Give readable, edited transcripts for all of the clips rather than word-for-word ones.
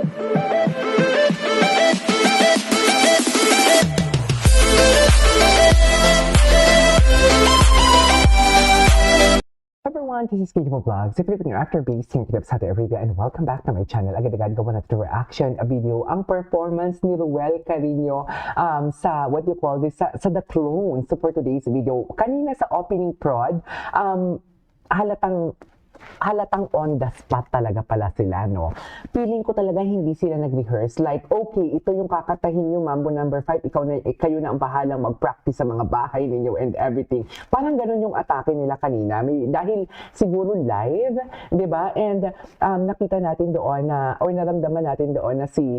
Everyone, this is Kiko Vlogs. If you're new after base, thank you sa everybody and welcome back to my channel. Agad-agad gawa natin reaction, a video, ang performance ni Ruel Carino sa, what do you call this, sa The Clone. So for today's video, kanina sa opening prod, halatang on the spot talaga pala sila, no? Feeling ko talaga hindi sila nag-rehearse. Like, okay, ito yung kakatahin nyo, Mambo number 5, kayo na ang bahalang mag-practice sa mga bahay ninyo and everything. Parang ganun yung atake nila kanina. Dahil siguro live, di ba? And nakita natin doon na, or naramdaman natin doon na si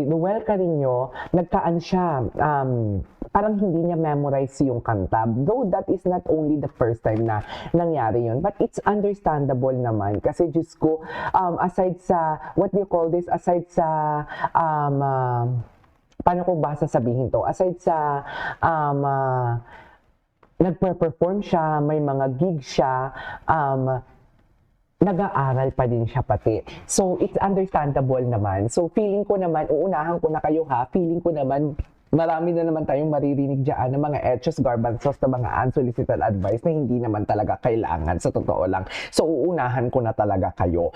Ruel Carino, nagkaan siya, parang hindi niya memorize yung kanta. Though that is not only the first time na nangyari yun, but it's understandable naman. Kasi Diyos ko, aside sa, what do you call this? Aside sa, paano ko ba sasabihin to? Aside sa, nagpe-perform siya, may mga gig siya, nag-aaral pa din siya pati. So, it's understandable naman. So, feeling ko naman, uunahan ko na kayo ha, feeling ko naman, marami na naman tayong maririnig dyan ng mga etchos, garbanzos, na mga unsolicited advice na hindi naman talaga kailangan, sa totoo lang. So, uunahan ko na talaga kayo.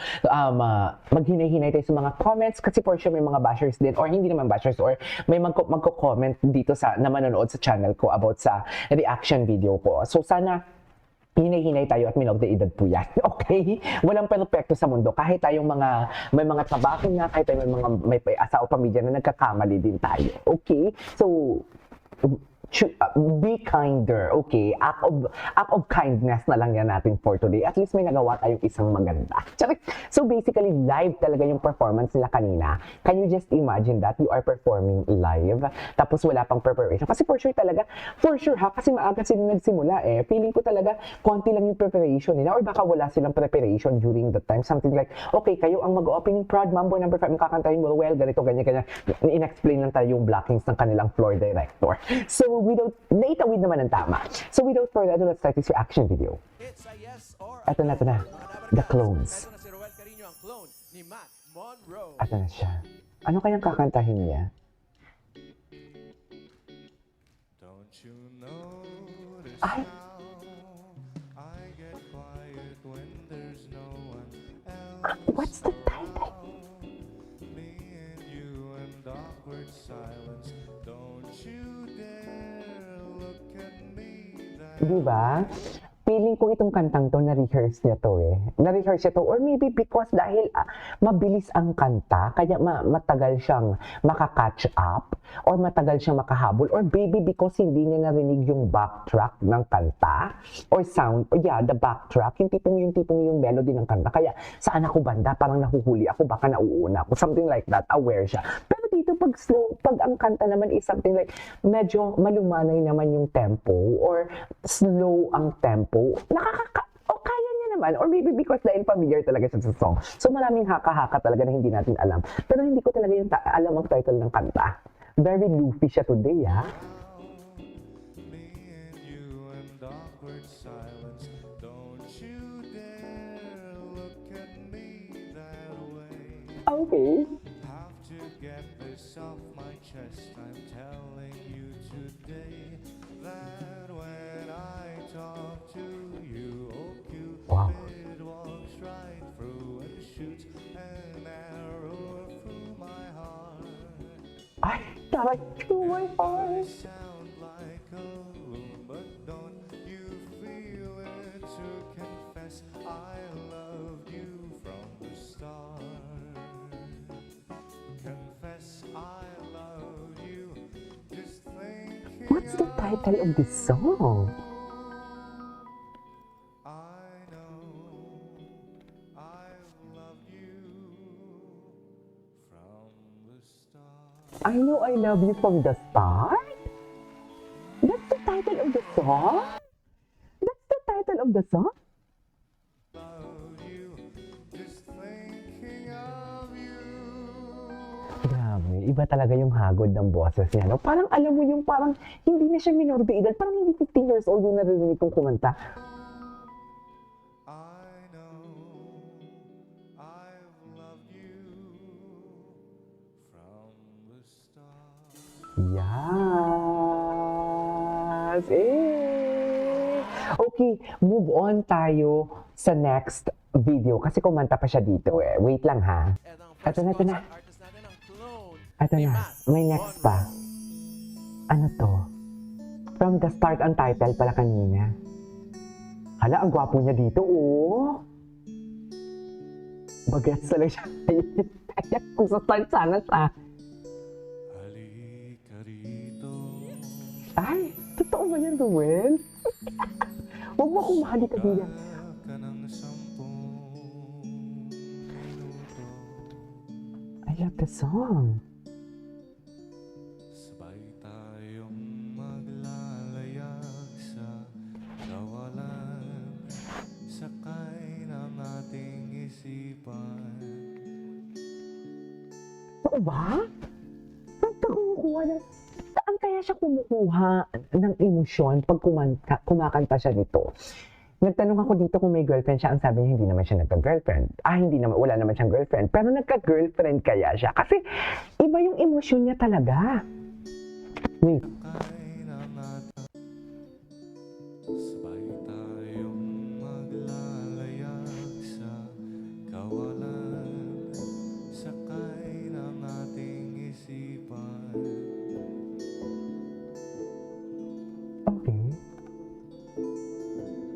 Maghinay-hinay tayo sa mga comments kasi for sure may mga bashers din, or hindi naman bashers, or may magko-comment dito na manonood sa channel ko about sa reaction video ko. So, sana hinay-hinay tayo at minog de edad po yan. Okay? Walang perfecto sa mundo. Kahit tayong may mga trabaho na, kahit tayo may asawa pamilya na nagkakamali din tayo. Okay? So, be kinder, okay? Act of kindness na lang yan natin for today. At least may nagawa tayong isang maganda. So basically, live talaga yung performance nila kanina. Can you just imagine that? You are performing live, tapos wala pang preparation. Kasi for sure ha, kasi maaga sila nagsimula eh. Feeling ko talaga, konti lang yung preparation nila, or baka wala silang preparation during the time. Something like, okay, kayo ang mag-opening prod, Mambo number 5, kakantahin mo, well, ganito, ganyan. In-explain lang tayo yung blockings ng kanilang floor director. So, naitawid naman ang tama. So without further ado, let's start this reaction video. Ito na. The Clones. Ito na si Ruel Carino, ang clone ni Matt Monroe. Ito na siya. Ano kayang kakantahin niya? Don't you notice Ay! how I get quiet when there's no one else? What's the title? Me and you and awkward silence. Don't you dare look at me that Diba? Feeling ko itong kantang to, na-rehearse niya to eh. Na-rehearse niya to, or maybe because dahil mabilis ang kanta, kaya matagal siyang makakatch up, or matagal siyang makahabol, or maybe because hindi niya narinig yung backtrack ng kanta, or sound, or the backtrack, yung tipong yung melody ng kanta. Kaya saan ako banda, parang nahuhuli ako, baka nauuna ako, something like that, aware siya. Pero dito pag ang kanta naman is something like, medyo malumanay naman yung tempo, or slow ang tempo, kaya niya naman, or maybe because dahil familiar talaga siya sa song. So maraming haka-haka talaga na hindi natin alam. Pero hindi ko talaga yung alam ang title ng kanta. Very loofy siya today, ha? me and you and awkward silence. Don't you dare look at me that way. Okay. Have to get this off my chest. I'm telling you today that when I talk to you, oh Wow. Cupid walks right through and shoots an arrow through my heart. Ay, taray to my heart. Sound like a loon, but don't you feel it to confess I loved you from the start. Confess I love you, just thinking What's the title of this song? I know I've loved you from the start. I Know I Love You from the Start? That's the title of the song? That's the title of the song? Love you, just thinking of you. Grabe, iba talaga yung hagod ng boses niya. No? Parang alam mo yung parang hindi na siya minor de edad. Parang hindi 15 years old yung narinig kong kumanta. I know I've loved you Yes! Eh! Okay, move on tayo sa next video kasi kumanta pa siya dito eh. Wait lang ha. Ito na, ito na. Ito na. May next pa. Ano to? From the start ang title pala kanina. Hala, ang gwapo niya dito, oh. Bagets talaga siya. Kung sa start sana siya. Halika rito. Ay, totoo ba yan, Ruel? Huwag mo akong mahalika diyan. Ka ng 10 minuto. I love the song. Sabay tayong maglalayag sa kawalan. Sakay ng ating isipan. Oo ba? Saan ka kumukuha ng... Saan kaya siya kumukuha ng emosyon pag kumakanta siya dito? Nagtanong ako dito kung may girlfriend siya. Ang sabi niya, hindi naman siya nagka-girlfriend. Hindi naman, wala naman siyang girlfriend. Pero nagka-girlfriend kaya siya. Kasi iba yung emosyon niya talaga. Wait. Sakay ng ating sabay tayong maglalayag sa kawalan. Sakay ng ating isipan. Okay.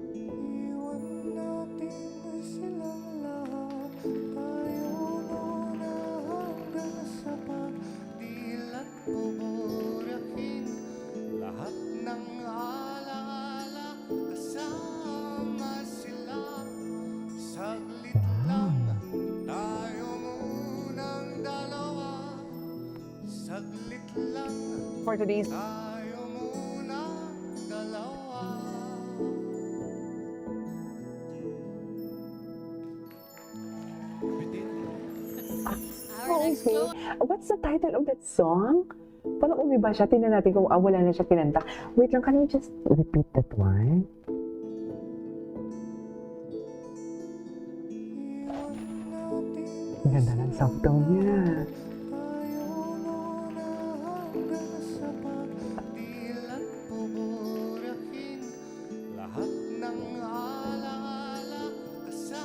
Iwan natin silang lahat. Tayo muna hanggang sa pagdilat buburahin. Lahat ng alaala kasama sila. Saglit lang tayo munang dalawa. Saglit lang For today's tayo munang dalawa. okay. What's the title of that song? Parang umiba siya. Tingnan natin kung wala na siya kinanta. Wait lang, can you just repeat that one? Ang ganda ng soft tone niya.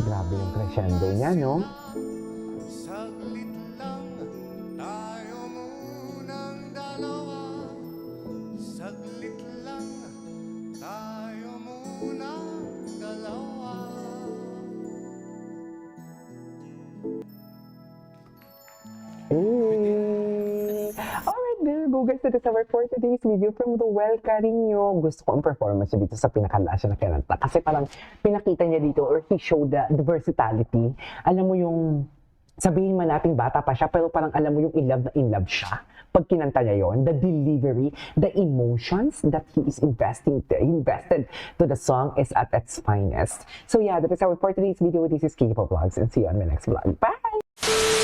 Grabe yung crescendo niya, no? Saglit lang tayo munang dalawa. Saglit lang tayo munang dalawa. Alright, there go guys. That is our for today's video from Ruel Carino. Gusto ko ang performance niya dito sa pinakalaasa na kinanta. Kasi parang pinakita niya dito or he showed the versatility. Alam mo yung sabihin man natin bata pa siya, pero parang alam mo yung in love siya. Pag kinanta niya yon, the delivery, the emotions that he is invested to the song is at its finest. So yeah, that is our for today's video. This is Kiki Vlogs and see you on my next vlog. Bye!